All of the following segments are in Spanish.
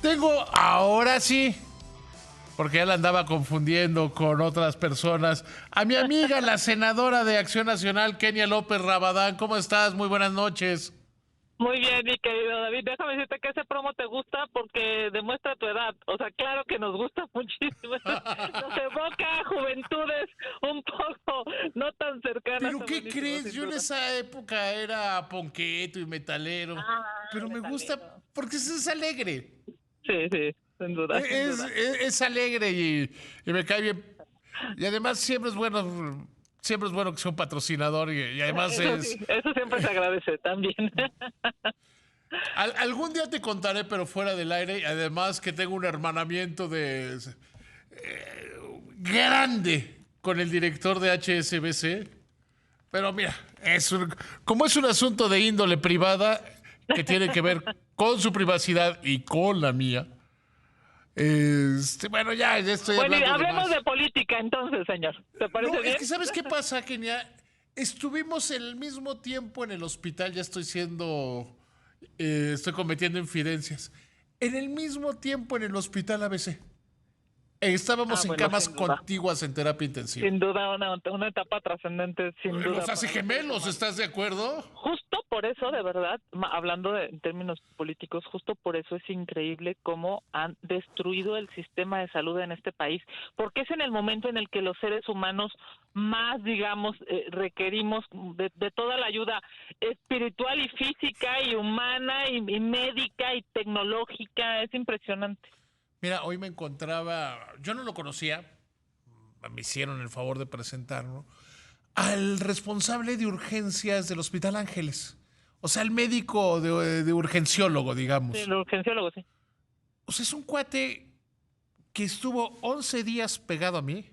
Tengo, ahora sí, porque ya la andaba confundiendo con otras personas, a mi amiga, la senadora de Acción Nacional, Kenia López Rabadán. ¿Cómo estás? Muy buenas noches. Muy bien, mi querido David. Déjame decirte que ese promo te gusta porque demuestra tu edad. O sea, claro que nos gusta muchísimo. Nos evoca juventudes un poco no tan cercanas. ¿Pero Está qué buenísimo, crees? sin Yo en duda. esa época era ponqueto y metalero, Ah, pero me gusta metalero. porque es alegre. Sí, sí, sin duda, sin duda. Es alegre y me cae bien. Y además siempre es bueno que sea un patrocinador y además Eso sí, es... eso siempre se agradece también. Algún día te contaré, pero fuera del aire, y además que tengo un hermanamiento grande con el director de HSBC. Pero mira, como es un asunto de índole privada que tiene que ver con su privacidad y con la mía, bueno, ya estoy Bueno, y hablando de hablemos más. de política entonces, señor. ¿Te parece No, es bien? que ¿sabes qué pasa, Kenia? Estuvimos el mismo tiempo en el hospital, ya estoy cometiendo infidencias. En el mismo tiempo en el hospital ABC. Ah, Estábamos en bueno, camas sin duda. contiguas en terapia intensiva. Sin duda, una etapa trascendente, sin duda, Los hace para los seres gemelos, humanos. ¿estás de acuerdo? Justo por eso, de verdad, hablando en términos políticos, justo por eso es increíble cómo han destruido el sistema de salud en este país, porque es en el momento en el que los seres humanos más, digamos, requerimos de toda la ayuda espiritual y física y humana y médica y tecnológica. Es impresionante. Mira, hoy me encontraba, yo no lo conocía, me hicieron el favor de presentarlo, al responsable de urgencias del Hospital Ángeles. O sea, el médico de urgenciólogo, Sí, digamos. el urgenciólogo, sí. O sea, es un cuate que estuvo 11 días pegado a mí,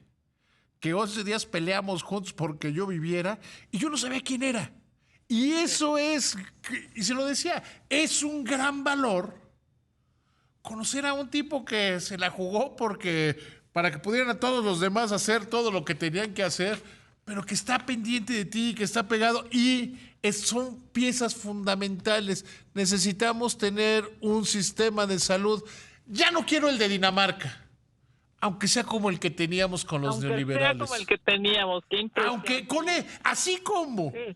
que 11 días peleamos juntos porque yo viviera, y yo no sabía quién era. Y eso es, y se lo decía, es un gran valor conocer a un tipo que se la jugó para que pudieran a todos los demás hacer todo lo que tenían que hacer, pero que está pendiente de ti, que está pegado y son piezas fundamentales. Necesitamos tener un sistema de salud. Ya no quiero el de Dinamarca, aunque sea como el que teníamos con los Aunque sea como el neoliberales. que teníamos, qué Aunque con impresión. así como Sí.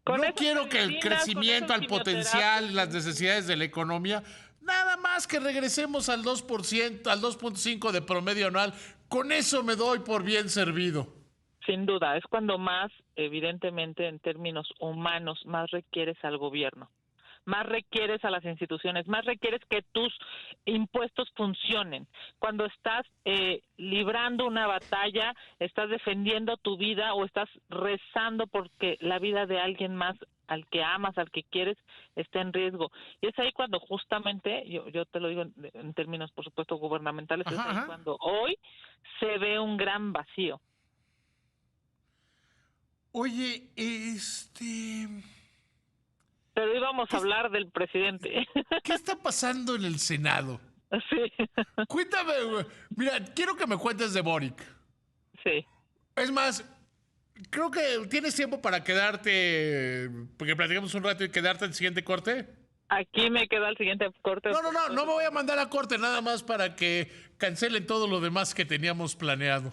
Con no esas quiero que el medicinas, con crecimiento esas al quimioterapias. potencial, las Sí. necesidades de la economía, nada más que regresemos al 2%, al 2.5 de promedio anual, con eso me doy por bien servido. Sin duda, es cuando más, evidentemente, en términos humanos, más requieres al gobierno, más requieres a las instituciones, más requieres que tus impuestos funcionen. Cuando estás librando una batalla, estás defendiendo tu vida o estás rezando porque la vida de alguien más al que amas, al que quieres, está en riesgo. Y es ahí cuando justamente, yo te lo digo en términos, por supuesto, gubernamentales, es Ajá, ahí ajá. cuando hoy se ve un gran vacío. Oye, Pero íbamos a ¿qué, hablar del presidente. qué está pasando en el Senado? Sí, Cuéntame, güey. Mira, quiero que me cuentes de Boric. sí. Es más, creo que tienes tiempo para quedarte, porque platicamos un rato y quedarte en el siguiente corte. Aquí me queda el siguiente corte, No, no, por no, no supuesto. me voy a mandar a corte nada más para que cancelen todo lo demás que teníamos planeado.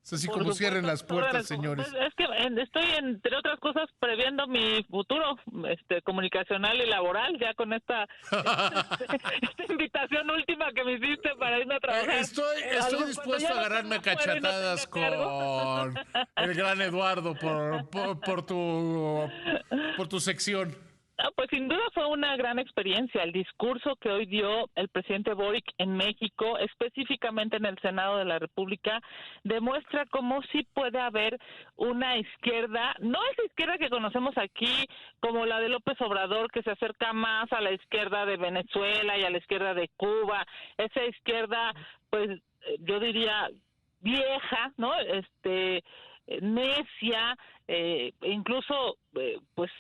Es así Por como cierren supuesto, las puertas, pues señores. es que estoy entre otras cosas previendo mi futuro comunicacional y laboral ya con esta invitación última que me hiciste para irme a trabajar Estoy cuando dispuesto ya a no esté agarrarme a más fuera y no cachatadas tenga cargo. con el gran Eduardo por tu sección. Ah, pues sin duda fue una gran experiencia. El discurso que hoy dio el presidente Boric en México, específicamente en el Senado de la República, demuestra cómo sí puede haber una izquierda, no esa izquierda que conocemos aquí como la de López Obrador, que se acerca más a la izquierda de Venezuela y a la izquierda de Cuba, esa izquierda, pues yo diría vieja, ¿no? Necia, incluso, pues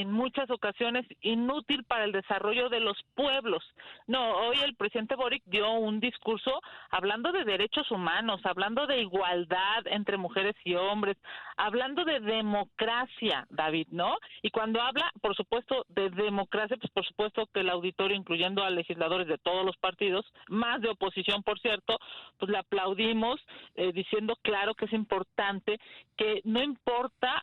en muchas ocasiones inútil para el desarrollo de los pueblos. No, hoy el presidente Boric dio un discurso hablando de derechos humanos, hablando de igualdad entre mujeres y hombres, hablando de democracia, David, ¿no? Y cuando habla, por supuesto, de democracia, pues por supuesto que el auditorio, incluyendo a legisladores de todos los partidos, más de oposición, por cierto, pues le aplaudimos, diciendo claro que es importante, que no importa,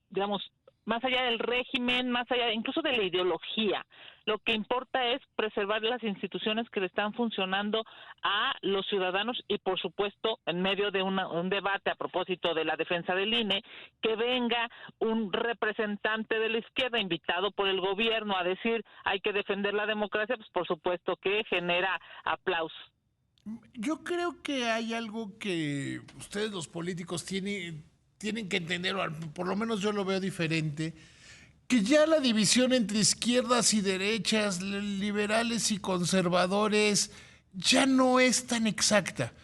digamos, más allá del régimen, más allá incluso de la ideología, lo que importa es preservar las instituciones que le están funcionando a los ciudadanos y, por supuesto, en medio de un debate a propósito de la defensa del INE, que venga un representante de la izquierda invitado por el gobierno a decir hay que defender la democracia, pues por supuesto que genera aplausos. Yo creo que hay algo que ustedes los políticos tienen que entender, o por lo menos yo lo veo diferente, que ya la división entre izquierdas y derechas, liberales y conservadores, ya no es tan exacta,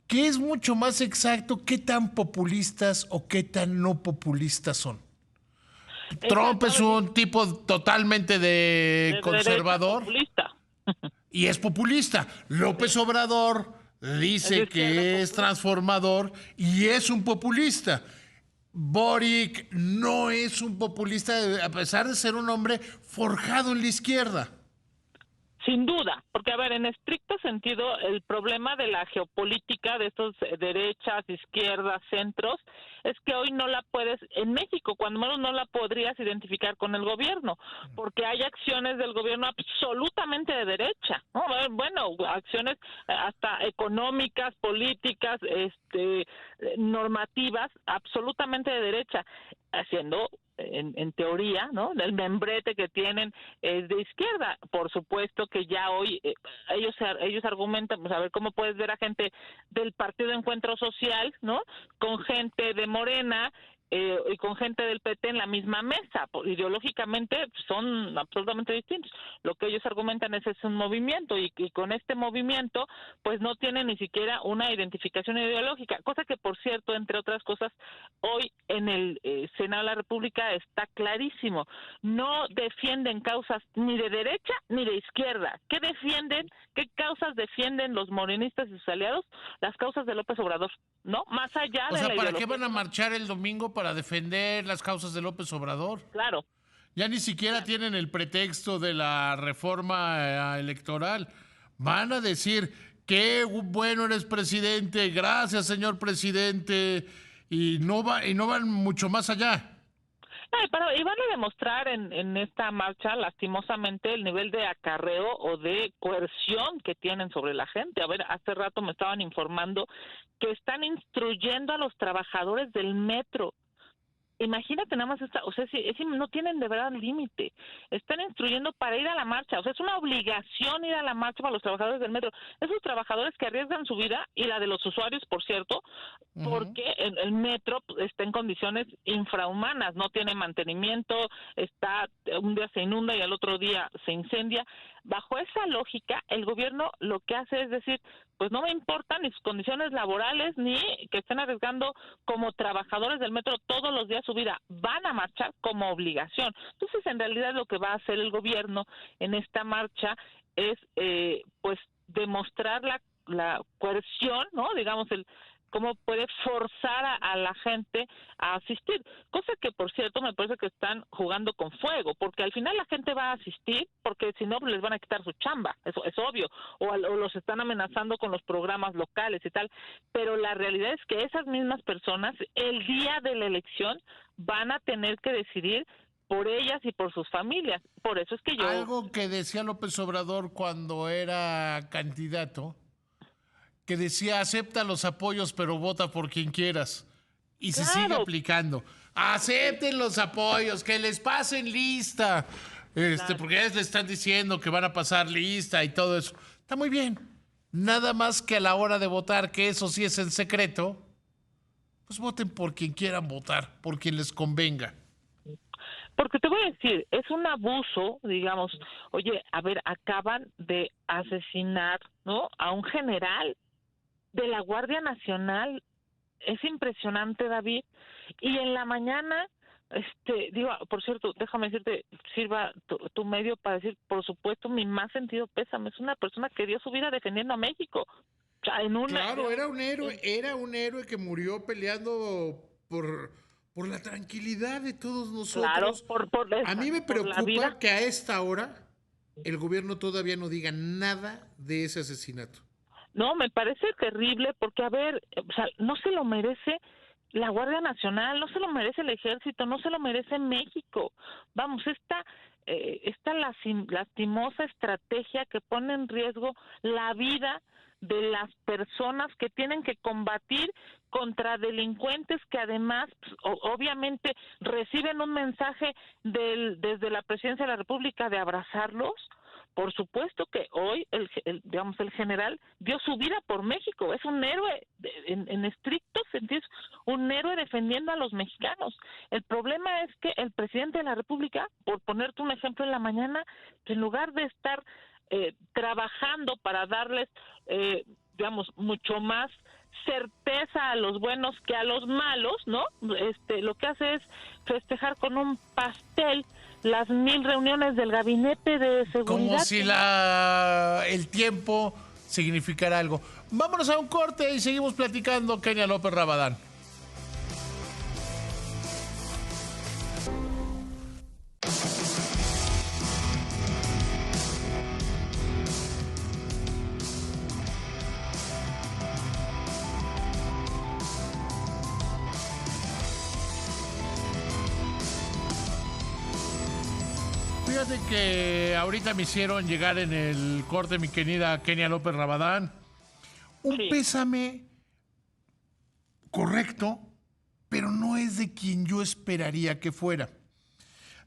que es mucho más exacto qué tan populistas o qué tan no populistas son. Trump es un tipo totalmente de conservador populista. y es populista. López Obrador dice que es transformador y es un populista. Boric no es un populista, a pesar de ser un hombre forjado en la izquierda. Sin duda, porque a ver, en estricto sentido, el problema de la geopolítica de estos derechas, izquierdas, centros, es que hoy no la puedes, en México, cuando menos no la podrías identificar con el gobierno, porque hay acciones del gobierno absolutamente de derecha, ¿no? Bueno, acciones hasta económicas, políticas, normativas, absolutamente de derecha, haciendo en teoría, ¿no? El membrete que tienen es de izquierda. Por supuesto que ya hoy ellos argumentan, pues a ver cómo puedes ver a gente del Partido Encuentro Social, ¿no? Con gente de Morena y con gente del PT en la misma mesa. Ideológicamente son absolutamente distintos. Lo que ellos argumentan es un movimiento y con este movimiento pues no tienen ni siquiera una identificación ideológica, cosa que por cierto, entre otras cosas, hoy en el Senado de la República está clarísimo. No defienden causas ni de derecha ni de izquierda. ¿Qué defienden? ¿Qué causas defienden los morenistas y sus aliados? Las causas de López Obrador, ¿no? Más allá de la ideología. O sea, ¿para qué van a marchar el domingo para defender las causas de López Obrador? Claro. Ya ni siquiera tienen el pretexto de la reforma electoral. Van a decir, qué bueno eres presidente, gracias señor presidente, y no van mucho más allá. Pero y van a demostrar en esta marcha, lastimosamente, el nivel de acarreo o de coerción que tienen sobre la gente. A ver, hace rato me estaban informando que están instruyendo a los trabajadores del metro. Imagínate nada más o sea, no tienen de verdad límite. Están instruyendo para ir a la marcha, o sea, es una obligación ir a la marcha para los trabajadores del metro. Esos trabajadores que arriesgan su vida y la de los usuarios, por cierto, porque el metro está en condiciones infrahumanas, no tiene mantenimiento, un día se inunda y al otro día se incendia. Bajo esa lógica, el gobierno lo que hace es decir, pues no me importan ni sus condiciones laborales ni que estén arriesgando como trabajadores del metro todos los días su vida, van a marchar como obligación. Entonces, en realidad lo que va a hacer el gobierno en esta marcha es pues demostrar la coerción, ¿no? Digamos, cómo puede forzar a la gente a asistir, cosa que por cierto me parece que están jugando con fuego, porque al final la gente va a asistir, porque si no les van a quitar su chamba, eso es obvio, o los están amenazando con los programas locales y tal, pero la realidad es que esas mismas personas el día de la elección van a tener que decidir por ellas y por sus familias, por eso es que yo... Algo que decía López Obrador cuando era candidato, que decía, acepta los apoyos, pero vota por quien quieras. Y se sigue aplicando. Acepten los apoyos, que les pasen lista. Porque ya les están diciendo que van a pasar lista y todo eso. Está muy bien. Nada más que a la hora de votar, que eso sí es en secreto, pues voten por quien quieran votar, por quien les convenga. Porque te voy a decir, es un abuso, digamos, oye, a ver, acaban de asesinar, ¿no?, a un general de la Guardia Nacional. Es impresionante, David, y en la mañana Digo, por cierto, déjame decirte, sirva tu medio para decir, por supuesto, mi más sentido pésame. Es una persona que dio su vida defendiendo a México. O sea, Claro, era un héroe que murió peleando por la tranquilidad de todos claro, nosotros. A mí me por la vida. preocupa que a esta hora el gobierno todavía no diga nada de ese asesinato. No, me parece terrible porque, a ver, o sea, no se lo merece la Guardia Nacional, no se lo merece el Ejército, no se lo merece México. Vamos, esta lastimosa estrategia que pone en riesgo la vida de las personas que tienen que combatir contra delincuentes que además, pues, obviamente, reciben un mensaje desde la Presidencia de la República de abrazarlos. Por supuesto que hoy digamos el general dio su vida por México, es un héroe en estricto sentido, un héroe defendiendo a los mexicanos. El problema es que el presidente de la República, por ponerte un ejemplo en la mañana, en lugar de estar trabajando para darles digamos mucho más certeza a los buenos que a los malos, ¿no? Lo que hace es festejar con un pastel las 1000 reuniones del gabinete de seguridad. Como si el tiempo significara algo. Vámonos a un corte y seguimos platicando. Kenia López Rabadán. Fíjate que ahorita me hicieron llegar en el corte, mi querida Kenia López Rabadán, un pésame correcto, pero no es de quien yo esperaría que fuera.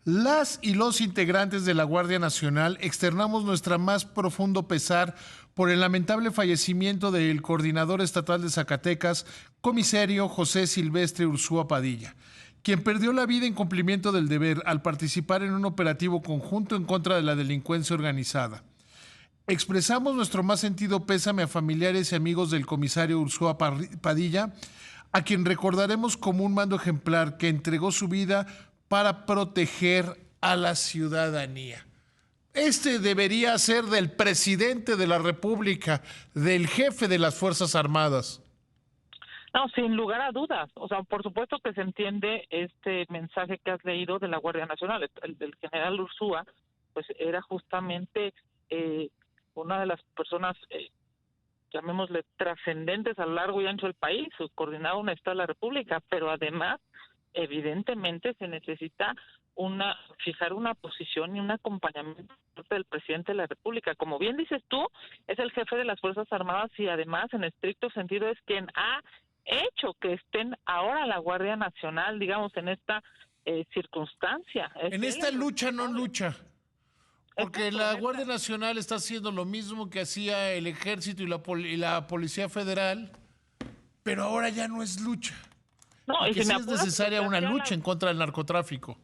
Las y los integrantes de la Guardia Nacional externamos nuestra más profundo pesar por el lamentable fallecimiento del coordinador estatal de Zacatecas, comisario José Silvestre Ursúa Padilla, quien perdió la vida en cumplimiento del deber al participar en un operativo conjunto en contra de la delincuencia organizada. Expresamos nuestro más sentido pésame a familiares y amigos del comisario Ursúa Padilla, a quien recordaremos como un mando ejemplar que entregó su vida para proteger a la ciudadanía. Este debería ser del presidente de la República, del jefe de las Fuerzas Armadas. No, sin lugar a dudas. O sea, por supuesto que se entiende este mensaje que has leído de la Guardia Nacional. El del general Ursúa, pues era justamente una de las personas, llamémosle, trascendentes a lo largo y ancho del país, coordinaba un Estado de la República, pero además, evidentemente, se necesita fijar una posición y un acompañamiento del presidente de la República. Como bien dices tú, es el jefe de las Fuerzas Armadas y además, en estricto sentido, es quien ha hecho que estén ahora la Guardia Nacional, digamos, en esta circunstancia. En esta lucha no lucha, porque la Guardia Nacional está haciendo lo mismo que hacía el Ejército y la Policía Federal, pero ahora ya no es lucha. No, y que sí es necesaria una lucha en contra del narcotráfico.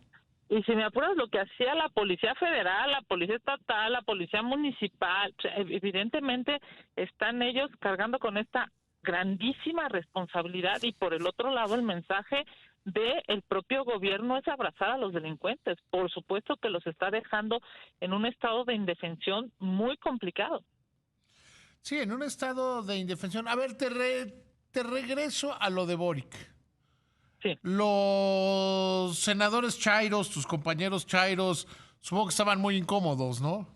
Y si me apuras, lo que hacía la Policía Federal, la Policía Estatal, la Policía Municipal, evidentemente están ellos cargando con esta grandísima responsabilidad, y por el otro lado el mensaje del propio gobierno es abrazar a los delincuentes. Por supuesto que los está dejando en un estado de indefensión muy complicado. Sí, en un estado de indefensión. A ver, te regreso a lo de Boric. Sí. Los senadores chairos, tus compañeros chairos, supongo que estaban muy incómodos, ¿no?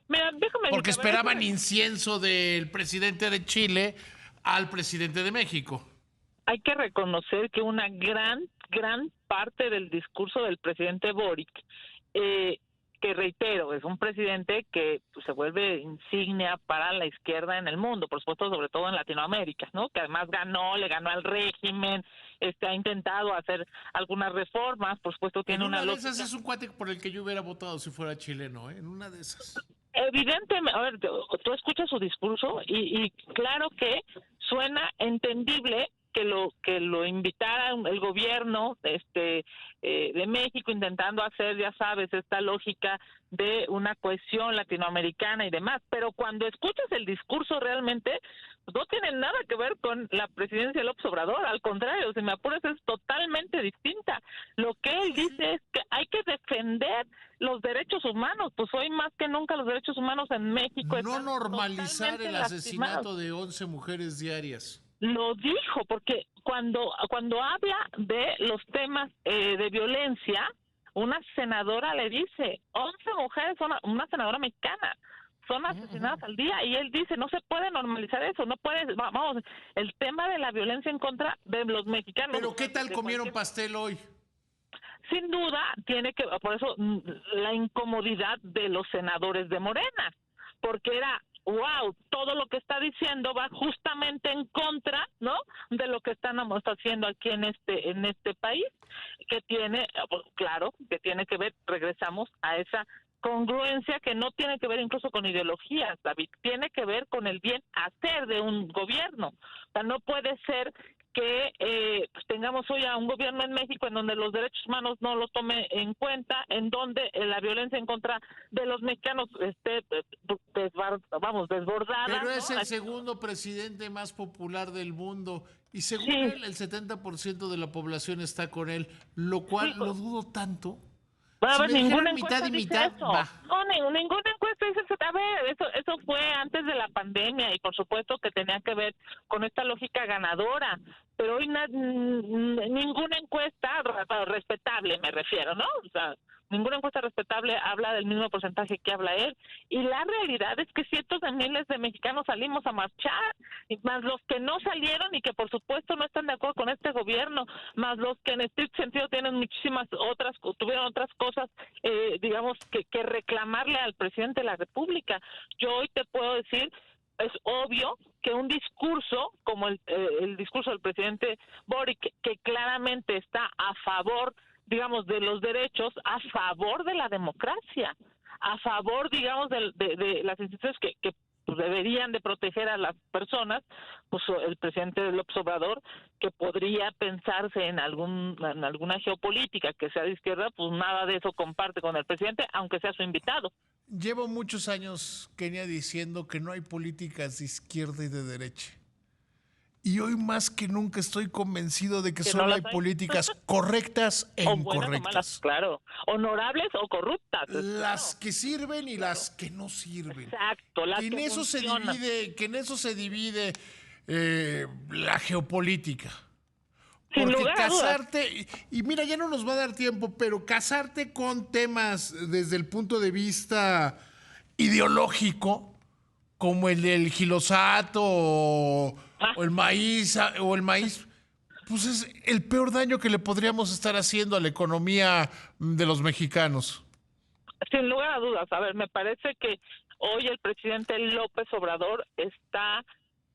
Mira, déjame porque esperaban incienso del presidente de Chile al presidente de México. Hay que reconocer que una gran parte del discurso del presidente Boric, que reitero, es un presidente que pues, se vuelve insignia para la izquierda en el mundo, por supuesto, sobre todo en Latinoamérica, ¿no? Que además le ganó al régimen, ha intentado hacer algunas reformas, por supuesto tiene una lógica. En una de esas es un cuate por el que yo hubiera votado si fuera chileno, ¿eh? En una de esas. Evidentemente, a ver, tú escuchas su discurso y claro que suena entendible que lo invitara el gobierno de México, intentando hacer, ya sabes, esta lógica de una cohesión latinoamericana y demás, pero cuando escuchas el discurso realmente no tiene nada que ver con la presidencia de López Obrador, al contrario, si me apuras es totalmente distinta. Lo que él dice es que hay que defender los derechos humanos, pues hoy más que nunca los derechos humanos en México No están normalizar el totalmente asesinato lastimados. de 11 mujeres diarias. Lo dijo, porque cuando habla de los temas de violencia, una senadora le dice, 11 mujeres, una senadora mexicana, son asesinadas al día, y él dice, no se puede normalizar eso, no puede, vamos, el tema de la violencia en contra de los mexicanos. Pero ¿qué tal comieron pastel hoy? Sin duda, tiene que, por eso, la incomodidad de los senadores de Morena, porque era, wow, todo lo que está diciendo va justamente en contra, ¿no?, de lo que estamos haciendo aquí en este país, que tiene, claro, que tiene que ver, regresamos a esa congruencia que no tiene que ver incluso con ideologías, David, tiene que ver con el bien hacer de un gobierno. O sea, no puede ser que pues tengamos hoy a un gobierno en México en donde los derechos humanos no los tome en cuenta, en donde la violencia en contra de los mexicanos esté desbordada. Pero es ¿no? el segundo presidente más popular del mundo y según Sí. él el 70% de la población está con él, lo cual Sí, lo dudo tanto. Va a Si haber me ninguna dijeran mitad encuesta y dice mitad, eso. va. No, ninguna encuesta dice eso. A ver, eso fue antes de la pandemia y por supuesto que tenía que ver con esta lógica ganadora. Pero hoy ninguna encuesta respetable, me refiero, ¿no? O sea, ninguna encuesta respetable habla del mismo porcentaje que habla él. Y la realidad es que cientos de miles de mexicanos salimos a marchar, y más los que no salieron y que por supuesto no están de acuerdo con este gobierno, más los que en estricto sentido tienen tuvieron otras cosas, digamos, que reclamarle al presidente de la República. Yo hoy te puedo decir, es obvio que un discurso como el discurso del presidente Boric, que claramente está a favor, digamos, de los derechos, a favor de la democracia, a favor, digamos, de las instituciones que pues, deberían de proteger a las personas, pues el presidente López Obrador, que podría pensarse en alguna geopolítica que sea de izquierda, pues nada de eso comparte con el presidente, aunque sea su invitado. Llevo muchos años, Kenia, diciendo que no hay políticas de izquierda y de derecha. Y hoy más que nunca estoy convencido de que Que no solo hay las hay. políticas correctas e O buenas o malas, incorrectas. claro. Honorables o corruptas. Las Claro. que sirven y las que no sirven. Exacto, las Que en que eso se funcionan. divide, que en eso se divide la geopolítica. Sin Porque lugar a dudas. casarte, y mira, ya no nos va a dar tiempo, pero casarte con temas desde el punto de vista ideológico, como el del glifosato o el maíz, pues es el peor daño que le podríamos estar haciendo a la economía de los mexicanos. Sin lugar a dudas. A ver, me parece que hoy el presidente López Obrador está,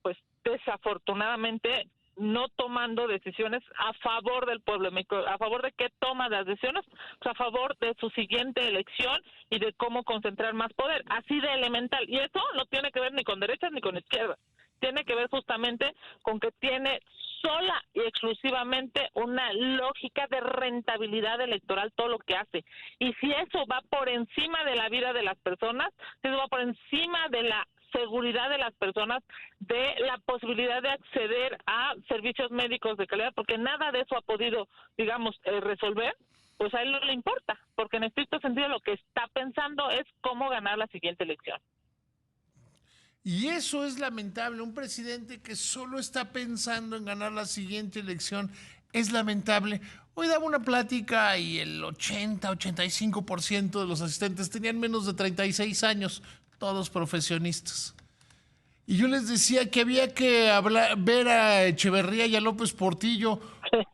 pues, desafortunadamente no tomando decisiones a favor del pueblo de México. ¿A favor de qué toma las decisiones? Pues a favor de su siguiente elección y de cómo concentrar más poder. Así de elemental. Y eso no tiene que ver ni con derechas ni con izquierdas. Tiene que ver justamente con que tiene sola y exclusivamente una lógica de rentabilidad electoral todo lo que hace. Y si eso va por encima de la vida de las personas, si eso va por encima de la seguridad de las personas, de la posibilidad de acceder a servicios médicos de calidad, porque nada de eso ha podido, digamos, resolver, pues a él no le importa, porque en estricto sentido lo que está pensando es cómo ganar la siguiente elección. Y eso es lamentable. Un presidente que solo está pensando en ganar la siguiente elección es lamentable. Hoy daba una plática y el 85% de los asistentes tenían menos de 36 años, todos profesionistas. Y yo les decía que había que ver a Echeverría y a López Portillo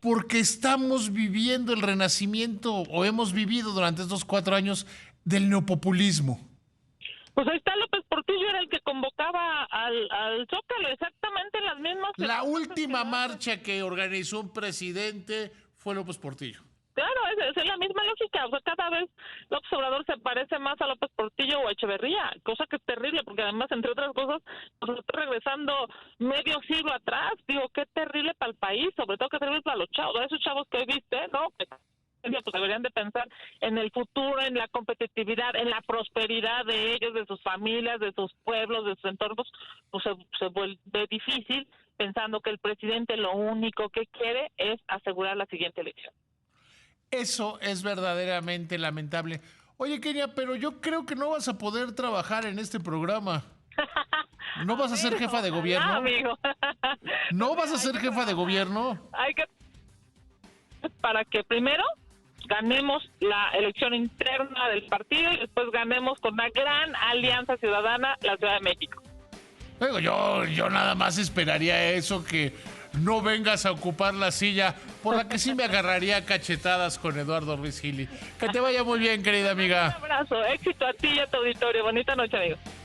porque estamos viviendo el renacimiento, o hemos vivido durante estos 4 años, del neopopulismo. Pues ahí está López Portillo, era el que convocaba al Zócalo, exactamente las mismas. La última marcha que organizó un presidente fue López Portillo. Claro, es la misma lógica. O sea, cada vez López Obrador se parece más a López Portillo o a Echeverría, cosa que es terrible, porque además, entre otras cosas, nos está regresando medio siglo atrás. Digo, qué terrible para el país, sobre todo qué terrible para los chavos. Esos chavos que hoy viste, ¿no? Pues deberían de pensar en el futuro, en la competitividad, en la prosperidad de ellos, de sus familias, de sus pueblos, de sus entornos. Pues se vuelve difícil pensando que el presidente lo único que quiere es asegurar la siguiente elección. Eso es verdaderamente lamentable. Oye, Kenia, pero yo creo que no vas a poder trabajar en este programa. ¿No vas a ser jefa de gobierno? Amigo. ¿No vas a ser jefa de gobierno? Hay que... Para que primero ganemos la elección interna del partido y después ganemos con una gran alianza ciudadana la Ciudad de México. Digo, yo nada más esperaría eso, que no vengas a ocupar la silla por la que sí me agarraría cachetadas con Eduardo Ruiz Gili. Que te vaya muy bien, querida amiga. Un abrazo, éxito a ti y a tu auditorio. Bonita noche, amigo.